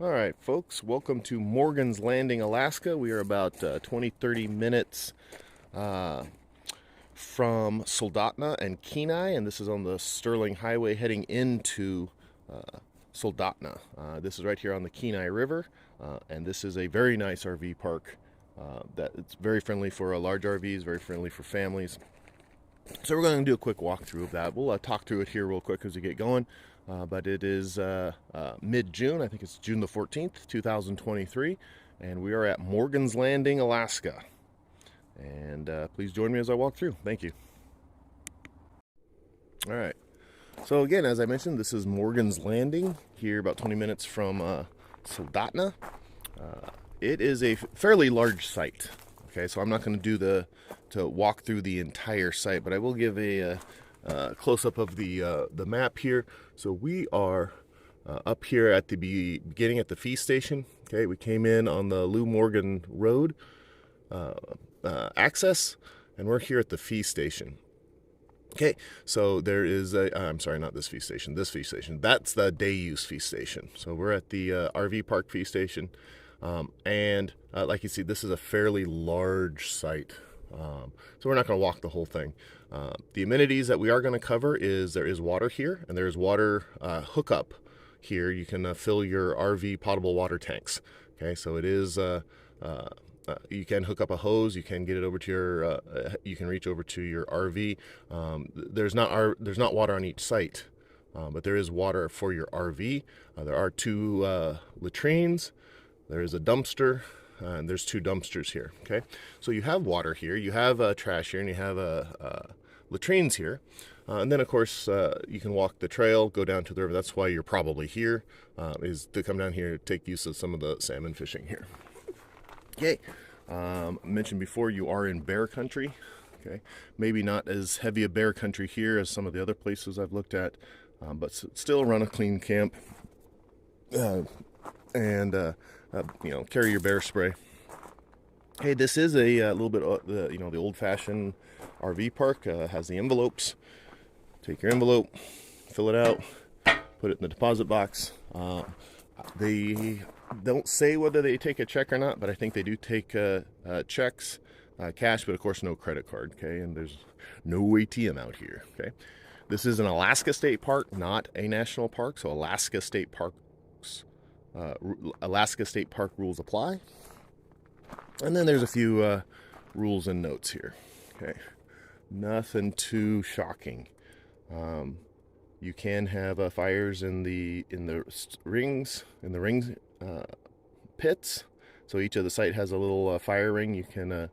All right, folks, welcome to Morgan's Landing, Alaska. We are about 20-30 minutes uh, from Soldotna and Kenai, and this is on the Sterling Highway heading into Soldotna. This is right here on the Kenai River, and this is a very nice RV park. That it's very friendly for large RVs, very friendly for families. So we're going to do a quick walkthrough of that. We'll talk through it here real quick as we get going. But it is mid-June. I think it's June the 14th, 2023. And we are at Morgan's Landing, Alaska. And please join me as I walk through. Thank you. All right. So again, as I mentioned, this is Morgan's Landing here about 20 minutes from Soldotna. It is a fairly large site. Okay, so I'm not going to do to walk through the entire site, but I will give a close-up of the map here. So we are up here at the beginning at the fee station. Okay, we came in on the Lou Morgan Road access, and we're here at the fee station. Okay, so there is I'm sorry, not this fee station, this fee station. That's the day use fee station. So we're at the RV park fee station. And like you see, this is a fairly large site. So we're not going to walk the whole thing. The amenities that we are going to cover is there is water here, and there is water hookup here. You can fill your RV potable water tanks. Okay, so it is you can hook up a hose. You can get it over to your you can reach over to your RV. There's not water on each site, but there is water for your RV. There are two latrines. There is a dumpster, and there's two dumpsters here. Okay, so you have water here, you have trash here, and you have latrines here. And then, of course, you can walk the trail, go down to the river. That's why you're probably here, is to come down here, take use of some of the salmon fishing here. Okay, mentioned before, you are in bear country. Okay, maybe not as heavy a bear country here as some of the other places I've looked at, but still run a clean camp. And carry your bear spray. Hey, this is a little bit, the old-fashioned RV park. Has the envelopes. Take your envelope, fill it out, put it in the deposit box. They don't say whether they take a check or not, but I think they do take checks, cash, but of course no credit card. Okay, and there's no ATM out here. Okay, this is an Alaska State Park, not a national park. So Alaska State Parks. Alaska State Park rules apply. And then there's a few rules and notes here. Okay, nothing too shocking. You can have fires in the rings pits. So each of the site has a little fire ring. You can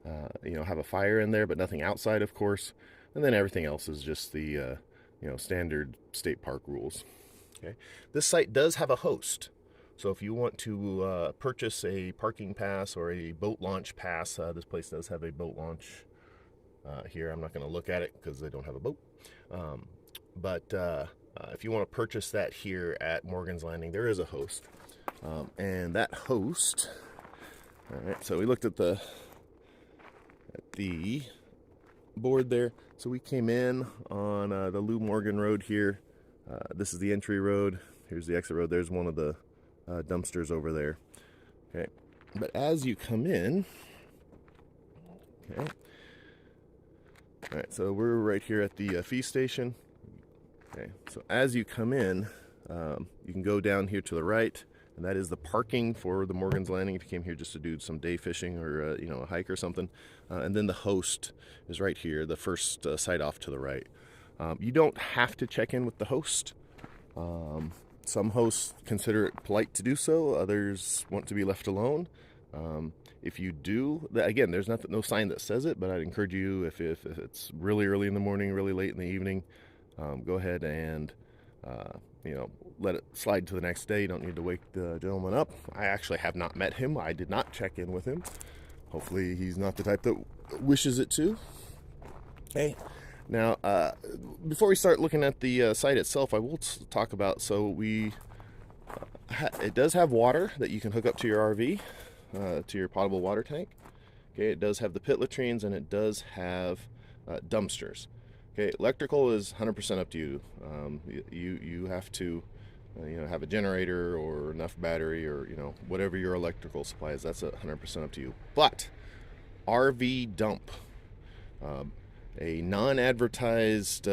have a fire in there, but nothing outside, of course. And then everything else is just the standard state park rules. Okay, this site does have a host. So if you want to purchase a parking pass or a boat launch pass, this place does have a boat launch here. I'm not going to look at it because they don't have a boat. But if you want to purchase that here at Morgan's Landing, there is a host. And that host, all right, so we looked at the board there. So we came in on the Lou Morgan Road here. This is the entry road. Here's the exit road. There's one of the dumpsters over there. Okay, but as you come in, okay, all right, so we're right here at the fee station. Okay, so as you come in, you can go down here to the right, and that is the parking for the Morgan's Landing if you came here just to do some day fishing or a hike or something. And then the host is right here, the first site off to the right. You don't have to check in with the host. Some hosts consider it polite to do so. Others want to be left alone. If you do, again, there's no sign that says it, but I'd encourage you, if it's really early in the morning, really late in the evening, go ahead and let it slide to the next day. You don't need to wake the gentleman up. I actually have not met him. I did not check in with him. Hopefully he's not the type that wishes it to. Okay. Now, before we start looking at the site itself, I will talk about, so it does have water that you can hook up to your RV, to your potable water tank. Okay, it does have the pit latrines, and it does have dumpsters. Okay, electrical is 100% up to you. You have to have a generator or enough battery, or whatever your electrical supply is. That's 100% up to you. But RV dump, a non-advertised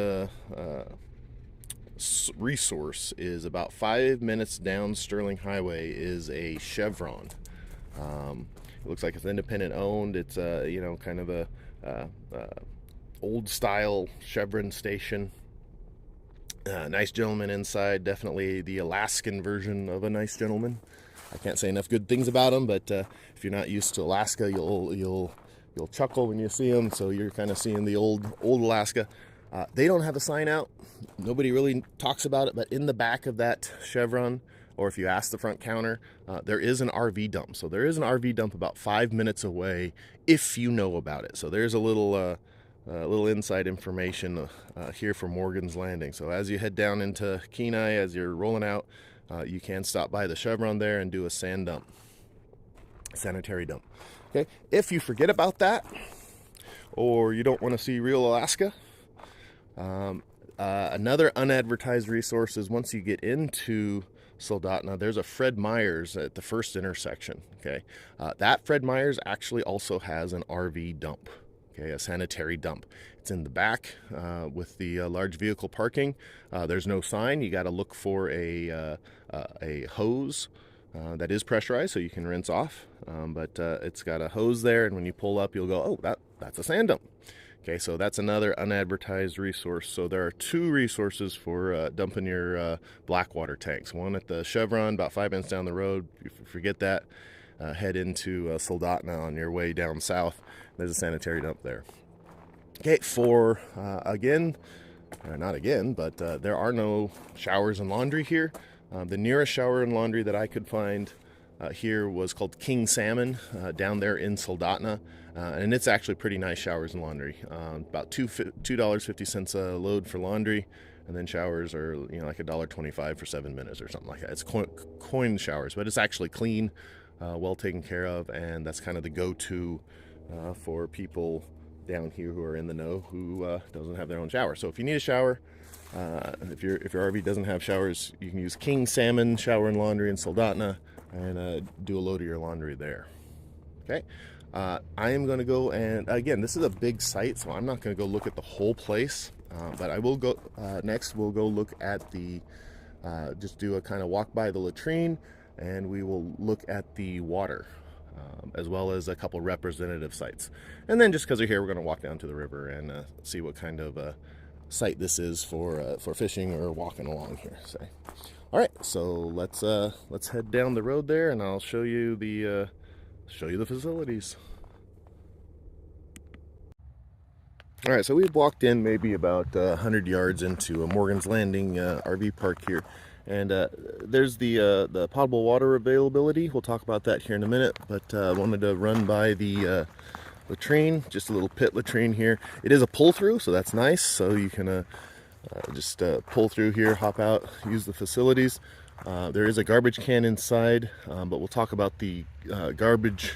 resource, is about 5 minutes down Sterling Highway, is a Chevron. It looks like it's independent owned. It's kind of a old style Chevron station. Nice gentleman inside, definitely the Alaskan version of a nice gentleman. I can't say enough good things about him, but if you're not used to Alaska, you'll chuckle when you see him. So you're kind of seeing the old Alaska. They don't have a sign out. Nobody really talks about it, but in the back of that Chevron, or if you ask the front counter, there is an RV dump. So there is an RV dump about 5 minutes away if you know about it. So there's a little inside information here for Morgan's Landing. So as you head down into Kenai, as you're rolling out, you can stop by the Chevron there and do a sanitary dump. Okay, if you forget about that, or you don't want to see real Alaska, another unadvertised resource is once you get into Soldotna, there's a Fred Meyer's at the first intersection. Okay, that Fred Meyer's actually also has an RV dump. Okay, a sanitary dump. It's in the back with the large vehicle parking. There's no sign. You got to look for a hose that is pressurized, so you can rinse off. But it's got a hose there, and when you pull up, you'll go, oh, that's a sand dump. Okay, so that's another unadvertised resource. So there are two resources for dumping your blackwater tanks. One at the Chevron, about 5 minutes down the road. If you forget that, head into Soldotna on your way down south. There's a sanitary dump there. Okay, for not again, but there are no showers and laundry here. The nearest shower and laundry that I could find here was called King Salmon down there in Soldotna, and it's actually pretty nice showers and laundry. About $2.50 a load for laundry, and then showers are like $1.25 for 7 minutes or something like that. It's coin showers, but it's actually clean, well taken care of, and that's kind of the go-to for people down here who are in the know, who doesn't have their own shower. So if you need a shower, if your RV doesn't have showers, you can use King Salmon Shower and Laundry in Soldotna and do a load of your laundry there. Okay, I am going to go, and again, this is a big site, so I'm not going to go look at the whole place, but I will go next. We'll go look at the just do a kind of walk by the latrine, and we will look at the water, as well as a couple representative sites. And then just because we're here, we're going to walk down to the river and see what kind of site this is for fishing or walking along here. So, all right, so let's head down the road there, and I'll show you the facilities. All right, so we've walked in maybe about 100 yards into a Morgan's Landing RV park here. And there's the potable water availability. We'll talk about that here in a minute, but I wanted to run by the latrine, just a little pit latrine here. It is a pull-through, so that's nice. So you can just pull through here, hop out, use the facilities. There is a garbage can inside, but we'll talk about the garbage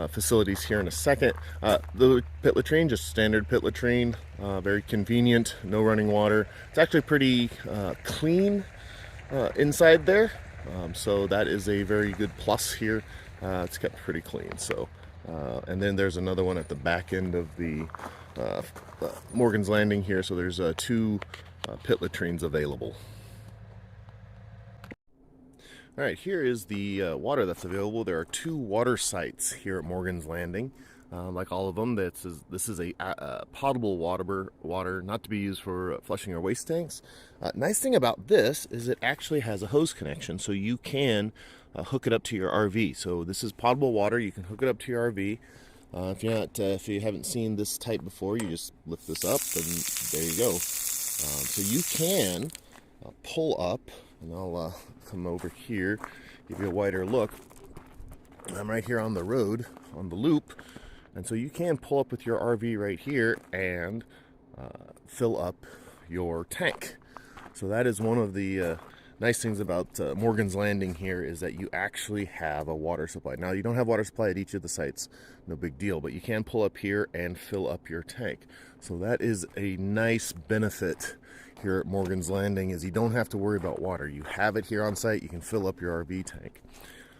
facilities here in a second. The pit latrine, just standard pit latrine, very convenient, no running water. It's actually pretty clean inside there, so that is a very good plus here. It's kept pretty clean. So and then there's another one at the back end of the Morgan's Landing here, so there's two pit latrines available. All right, here is the water that's available. There are two water sites here at Morgan's Landing. Like all of them, this is a potable water, not to be used for flushing or waste tanks. Nice thing about this is it actually has a hose connection, so you can hook it up to your RV. So this is potable water. You can hook it up to your RV. If you haven't seen this type before, you just lift this up, and there you go. So you can pull up, and I'll come over here, give you a wider look. I'm right here on the road, on the loop. And so you can pull up with your RV right here and fill up your tank. So that is one of the nice things about Morgan's Landing here, is that you actually have a water supply. Now, you don't have water supply at each of the sites, no big deal, but you can pull up here and fill up your tank. So that is a nice benefit here at Morgan's Landing is you don't have to worry about water. You have it here on site. You can fill up your RV tank.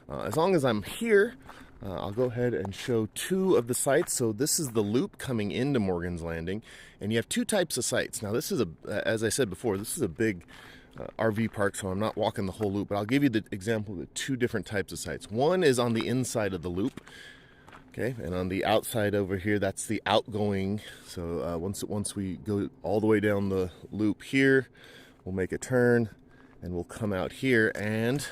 As long as I'm here, I'll go ahead and show two of the sites. So this is the loop coming into Morgan's Landing, and you have two types of sites. Now this is as I said before, this is a big RV park, so I'm not walking the whole loop, but I'll give you the example of the two different types of sites. One is on the inside of the loop, okay, and on the outside over here, that's the outgoing. So once we go all the way down the loop here, we'll make a turn and we'll come out here, and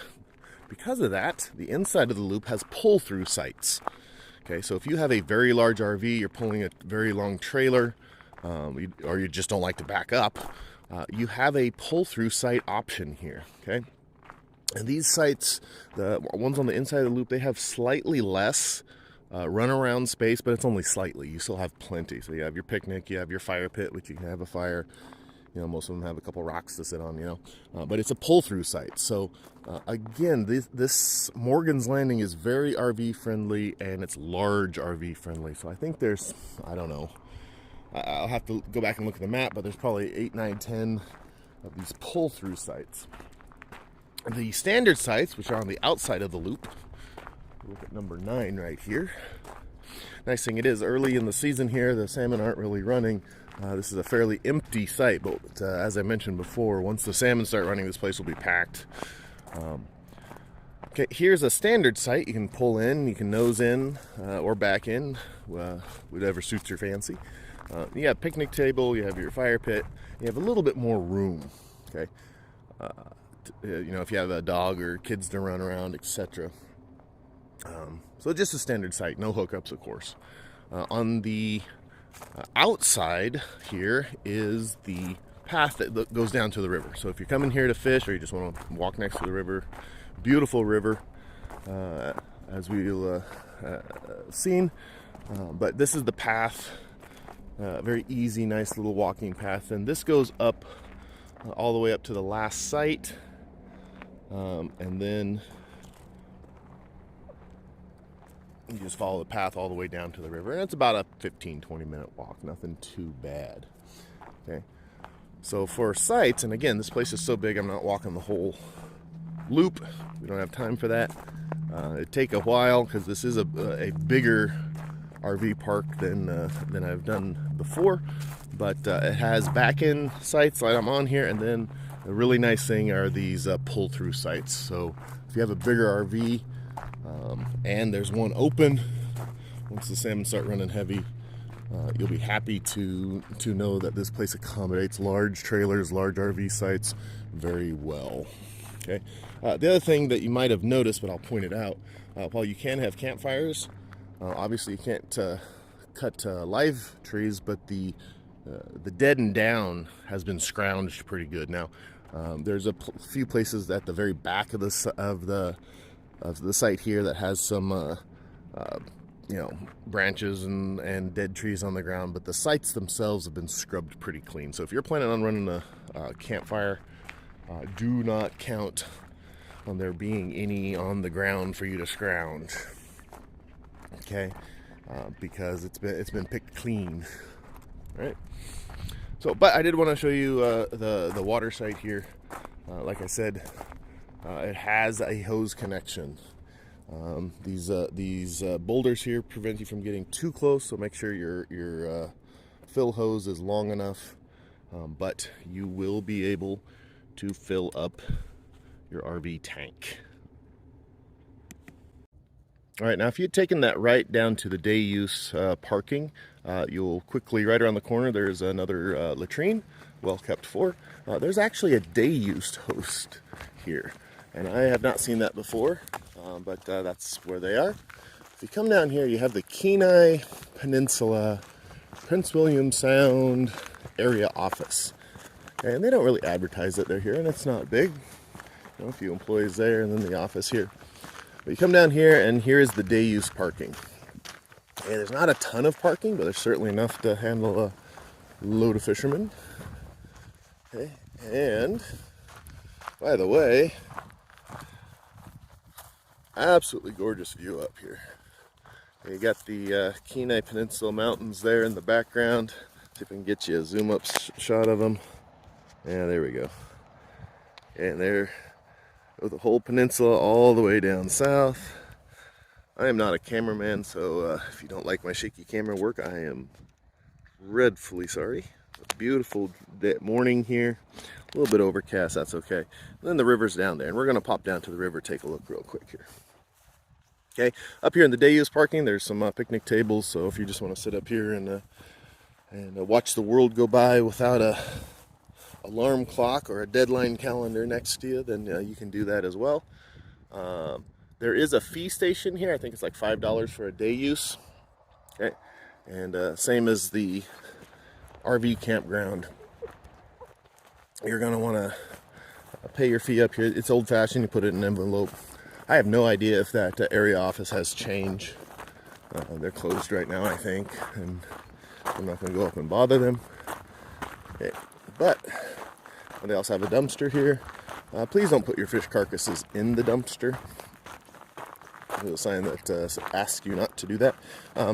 because of that, the inside of the loop has pull-through sites. Okay, so if you have a very large RV, you're pulling a very long trailer, or you just don't like to back up, you have a pull-through site option here, okay? And these sites, the ones on the inside of the loop, they have slightly less runaround space, but it's only slightly. You still have plenty. So you have your picnic, you have your fire pit, which you can have a fire. You know, most of them have a couple rocks to sit on, you know. But it's a pull-through site. So, again, this Morgan's Landing is very RV friendly, and it's large RV friendly. So I think there's, I don't know, I'll have to go back and look at the map, but there's probably 8, 9, 10 of these pull-through sites. The standard sites, which are on the outside of the loop, look at number 9 right here. Nice thing it is, early in the season here, the salmon aren't really running. This is a fairly empty site, but as I mentioned before, once the salmon start running, this place will be packed. Okay, here's a standard site. You can pull in, you can nose in, or back in, whatever suits your fancy. You have a picnic table, you have your fire pit, you have a little bit more room, okay? You know, if you have a dog or kids to run around, etc. So just a standard site, no hookups, of course. On the outside here is the path that goes down to the river. So if you're coming here to fish, or you just want to walk next to the river, beautiful river, as we'll seen. But this is the path, very easy, nice little walking path. And this goes up all the way up to the last site, and then you just follow the path all the way down to the river, and it's about a 15-20 minute walk, nothing too bad. Okay, so for sites, and again, this place is so big, I'm not walking the whole loop. We don't have time for that. It'd take a while because this is a bigger RV park than I've done before, but it has back-end sites like I'm on here, and then the really nice thing are these pull-through sites. So if you have a bigger RV, and there's one open, once the salmon start running heavy, you'll be happy to know that this place accommodates large trailers, large RV sites very well. Okay. The other thing that you might have noticed, but I'll point it out, while you can have campfires, obviously you can't cut live trees, but the dead and down has been scrounged pretty good. Now, there's a few places at the very back of the site here that has some you know, branches and dead trees on the ground, but the sites themselves have been scrubbed pretty clean. So if you're planning on running a campfire, do not count on there being any on the ground for you to scrounge, okay? Because it's been picked clean, right? So, but I did want to show you the water site here. Like I said, it has a hose connection. These boulders here prevent you from getting too close, so make sure your fill hose is long enough, but you will be able to fill up your RV tank. All right, now if you'd taken that right down to the day use parking, you'll quickly, right around the corner, there's another latrine, well kept for. There's actually a day use host here, and I have not seen that before, but that's where they are. If you come down here, you have the Kenai Peninsula, Prince William Sound area office. And they don't really advertise that they're here, and it's not big. You know, a few employees there, and then the office here. But you come down here, and here is the day use parking. And there's not a ton of parking, but there's certainly enough to handle a load of fishermen. Okay, and by the way, absolutely gorgeous view up here. You got the Kenai Peninsula Mountains there in the background. See if I can get you a zoom up shot of them. Yeah, there we go. And there, with the whole peninsula all the way down south. I am not a cameraman, so if you don't like my shaky camera work, I am dreadfully sorry. A beautiful morning here. A little bit overcast, that's okay. And then the river's down there, and we're going to pop down to the river, take a look real quick here. Okay, up here in the day use parking, there's some picnic tables, so if you just want to sit up here and watch the world go by without a alarm clock or a deadline calendar next to you, then you can do that as well. There is a fee station here. I think it's like $5 for a day use. Okay, and same as the RV campground. You're going to want to pay your fee up here. It's old-fashioned. You put it in an envelope. I have no idea if that area office has changed. They're closed right now, I think, and I'm not going to go up and bother them. Okay. But they also have a dumpster here. Please don't put your fish carcasses in the dumpster. There's a sign that asks you not to do that.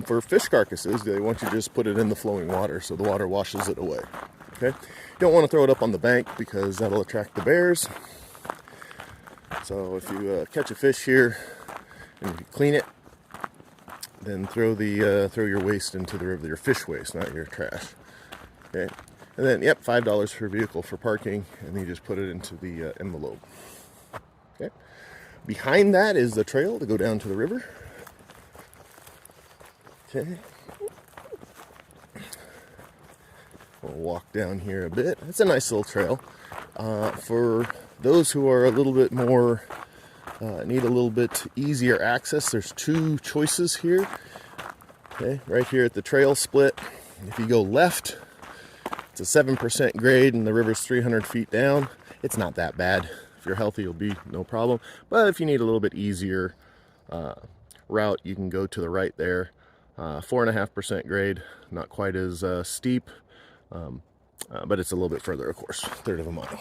For fish carcasses, they want you to just put it in the flowing water so the water washes it away. Okay? You don't want to throw it up on the bank because that'll attract the bears. So if you catch a fish here and you clean it, then throw your waste into the river, your fish waste, not your trash. Okay? And then, yep, $5 per vehicle for parking, and then you just put it into the envelope. Okay. Behind that is the trail to go down to the river. Okay. We'll walk down here a bit. It's a nice little trail. For those who are a little bit more, need a little bit easier access, there's two choices here. Okay, right here at the trail split. If you go left, it's a 7% grade and the river's 300 feet down. It's not that bad. If you're healthy, you'll be no problem. But if you need a little bit easier route, you can go to the right there. 4.5% grade, not quite as steep, but it's a little bit further, of course, 1/3 of a mile.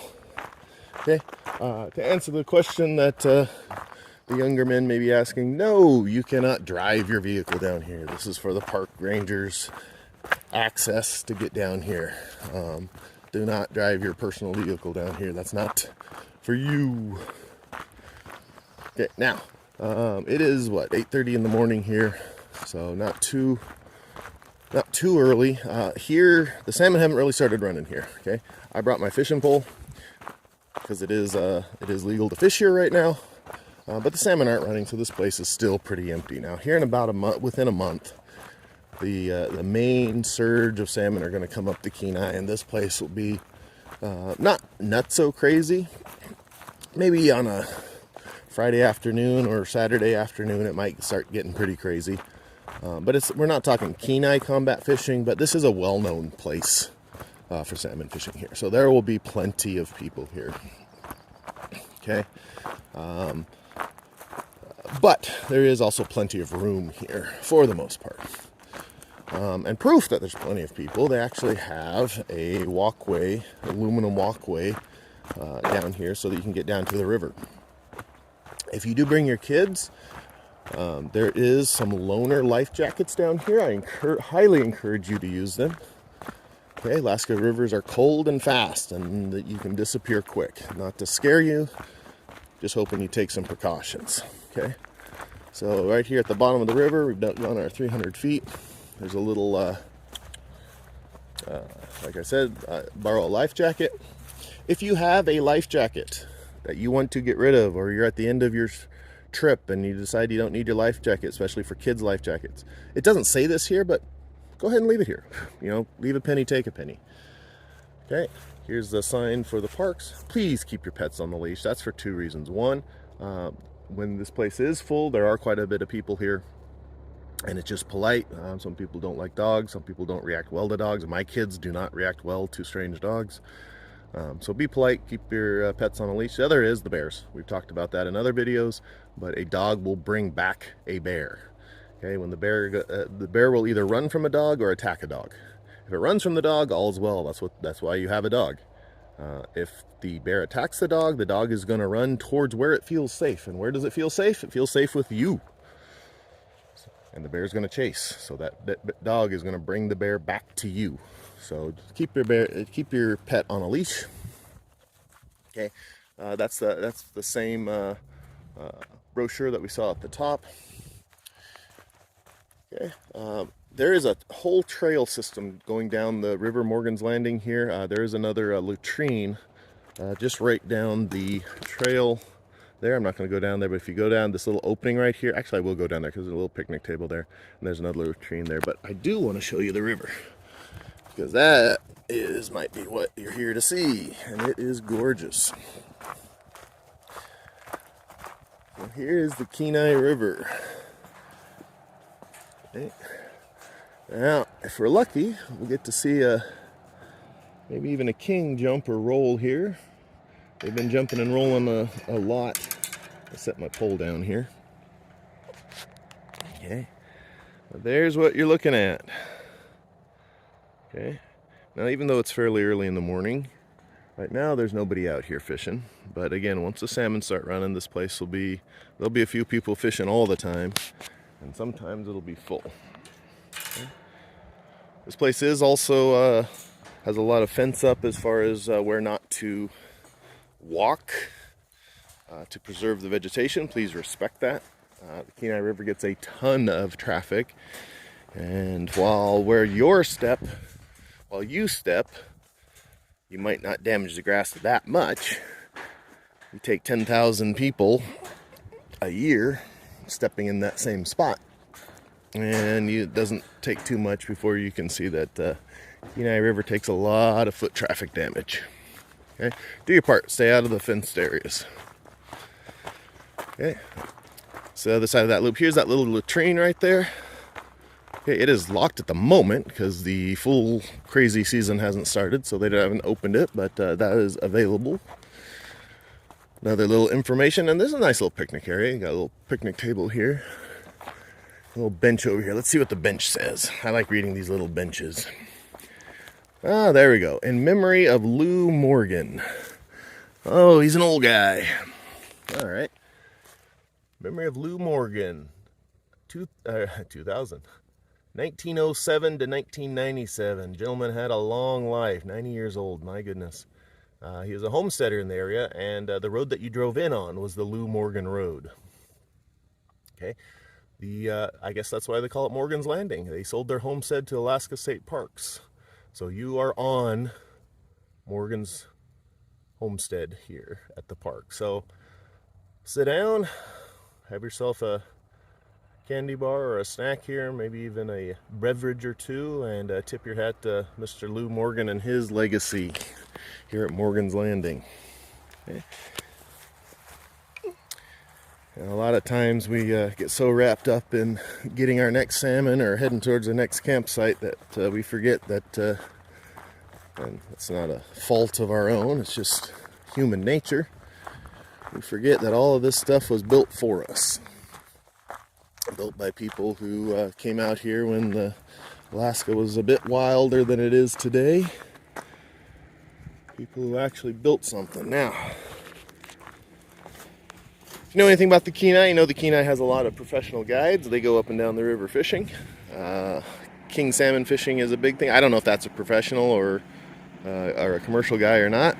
Okay, to answer the question that the younger men may be asking, no, you cannot drive your vehicle down here. This is for the park rangers' access to get down here. Do not drive your personal vehicle down here. That's not for you. Okay, now it is what, 8:30 in the morning here, so not too early. Here the salmon haven't really started running here. Okay, I brought my fishing pole because it is legal to fish here right now, but the salmon aren't running, so this place is still pretty empty. Now here in about a month, within a month, the main surge of salmon are going to come up the Kenai, and this place will be not so crazy. Maybe on a Friday afternoon or Saturday afternoon it might start getting pretty crazy, but we're not talking Kenai combat fishing, but this is a well-known place for salmon fishing here, so there will be plenty of people here. Okay, but there is also plenty of room here for the most part. And proof that there's plenty of people, they actually have a walkway, aluminum walkway down here so that you can get down to the river. If you do bring your kids, there is some loaner life jackets down here. I highly encourage you to use them. Okay, Alaska rivers are cold and fast, and that you can disappear quick. Not to scare you, just hoping you take some precautions. Okay, so right here at the bottom of the river, we've done our 300 feet. There's a little, like I said, borrow a life jacket. If you have a life jacket that you want to get rid of, or you're at the end of your trip and you decide you don't need your life jacket, especially for kids' life jackets. It doesn't say this here, but go ahead and leave it here. You know, leave a penny, take a penny. Okay, here's the sign for the parks. Please keep your pets on the leash. That's for two reasons. One, when this place is full, there are quite a bit of people here, and it's just polite. Some people don't like dogs. Some people don't react well to dogs. My kids do not react well to strange dogs. So be polite, keep your pets on a leash. The other is the bears. We've talked about that in other videos, but a dog will bring back a bear. Okay, when the bear will either run from a dog or attack a dog. If it runs from the dog, all's well. That's why you have a dog. If the bear attacks the dog is going to run towards where it feels safe. And where does it feel safe? It feels safe with you. And the bear's going to chase. So that dog is going to bring the bear back to you. So keep your pet on a leash. Okay, that's the same brochure that we saw at the top. Okay, there is a whole trail system going down the River Morgan's Landing here. There is another latrine just right down the trail there. I'm not going to go down there, but if you go down this little opening right here, actually I will go down there because there's a little picnic table there, and there's another latrine there. But I do want to show you the river, because that might be what you're here to see, and it is gorgeous. So here is the Kenai River. Okay. Now, if we're lucky, we'll get to see maybe even a king jump or roll here. They've been jumping and rolling a lot. I'll set my pole down here. Okay, well, there's what you're looking at. Okay, now even though it's fairly early in the morning, right now there's nobody out here fishing. But again, once the salmon start running, this place there'll be a few people fishing all the time, and sometimes it'll be full. Okay. This place is also has a lot of fence up as far as where not to walk to preserve the vegetation. Please respect that. The Kenai River gets a ton of traffic, and while you step, you might not damage the grass that much. You take 10,000 people a year stepping in that same spot, and it doesn't take too much before you can see that Kenai River takes a lot of foot traffic damage. Okay, do your part. Stay out of the fenced areas. Okay, so the other side of that loop, here's that little latrine right there. Okay, it is locked at the moment because the full crazy season hasn't started, so they haven't opened it, but that is available. Another little information, and there's a nice little picnic area. You got a little picnic table here, a little bench over here. Let's see what the bench says. I like reading these little benches. Ah, there we go. In memory of Lou Morgan. Oh, he's an old guy. All right. Memory of Lou Morgan. 2000. 1907 to 1997. Gentleman had a long life. 90 years old. My goodness. He was a homesteader in the area, and the road that you drove in on was the Lou Morgan Road. Okay. I guess that's why they call it Morgan's Landing. They sold their homestead to Alaska State Parks. So you are on Morgan's homestead here at the park. So sit down, have yourself a candy bar or a snack here, maybe even a beverage or two, and tip your hat to Mr. Lou Morgan and his legacy here at Morgan's Landing. Okay. And a lot of times we get so wrapped up in getting our next salmon or heading towards the next campsite that we forget that, and it's not a fault of our own, it's just human nature. We forget that all of this stuff was built for us. Built by people who came out here when Alaska was a bit wilder than it is today. People who actually built something. Now, if you know anything about the Kenai, you know the Kenai has a lot of professional guides. They go up and down the river fishing. King salmon fishing is a big thing. I don't know if that's a professional or a commercial guy or not.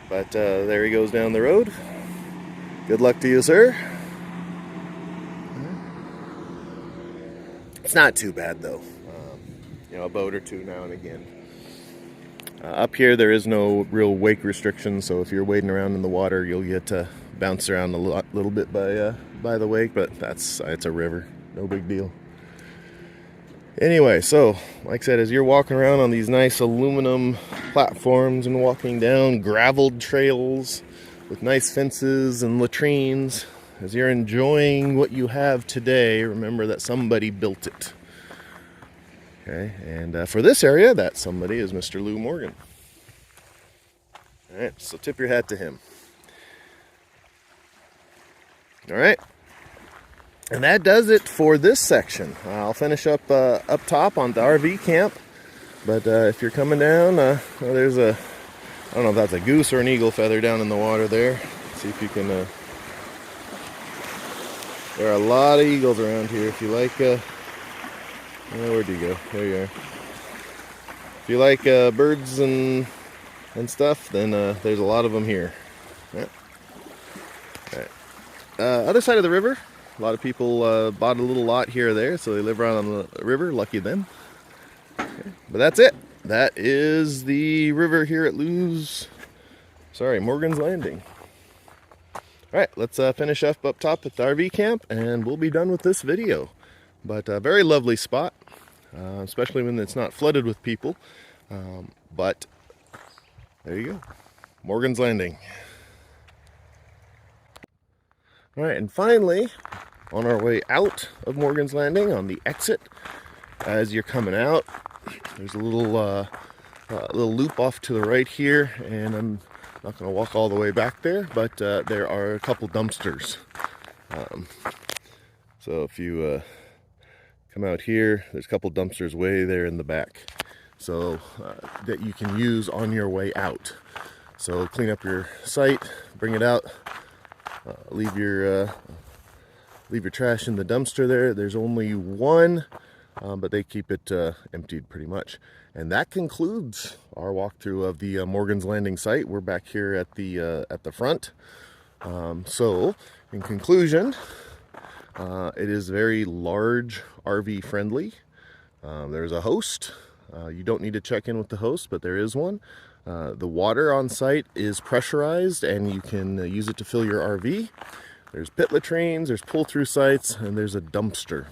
But there he goes down the road. Good luck to you, sir. It's not too bad, though. A boat or two now and again. Up here, there is no real wake restriction, so if you're wading around in the water, you'll get bounced around a little bit by the wake, but it's a river. No big deal. Anyway, so, like I said, as you're walking around on these nice aluminum platforms and walking down graveled trails with nice fences and latrines, as you're enjoying what you have today, remember that somebody built it. Okay, and for this area, that somebody is Mr. Lou Morgan. All right, so tip your hat to him. All right, and that does it for this section. I'll finish up top on the RV camp, but if you're coming down, there's I don't know if that's a goose or an eagle feather down in the water there. See if you can. There are a lot of eagles around here. If you like. Where'd you go? There you are. If you like birds and and stuff, then there's a lot of them here. Yeah. Okay. Other side of the river, a lot of people bought a little lot here or there, so they live around on the river. Lucky them. Okay. But that's it. That is the river here at Morgan's Landing. All right, let's finish up top at the RV camp, and we'll be done with this video. But a very lovely spot, especially when it's not flooded with people. But there you go, Morgan's Landing. All right, and finally, on our way out of Morgan's Landing, on the exit, as you're coming out, there's a little loop off to the right here, and I'm not going to walk all the way back there, but there are a couple dumpsters. So if you come out here, there's a couple dumpsters way there in the back, so that you can use on your way out. So clean up your site, bring it out, leave your trash in the dumpster there. There's only one, but they keep it emptied pretty much. And that concludes our walkthrough of the Morgan's Landing site. We're back here at the front. So in conclusion, it is very large RV friendly. There's a host. You don't need to check in with the host, but there is one. The water on site is pressurized, and you can use it to fill your RV. There's pit latrines, there's pull-through sites, and there's a dumpster.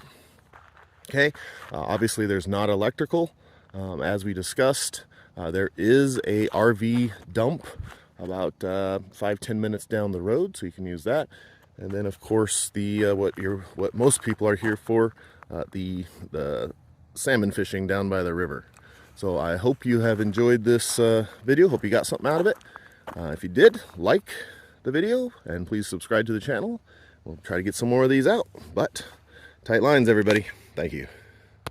Okay, obviously there's not electrical. As we discussed, there is a RV dump about 5-10 minutes down the road, so you can use that. And then, of course, what most people are here for, the salmon fishing down by the river. So I hope you have enjoyed this video. Hope you got something out of it. If you did, like the video, and please subscribe to the channel. We'll try to get some more of these out. But tight lines, everybody. Thank you.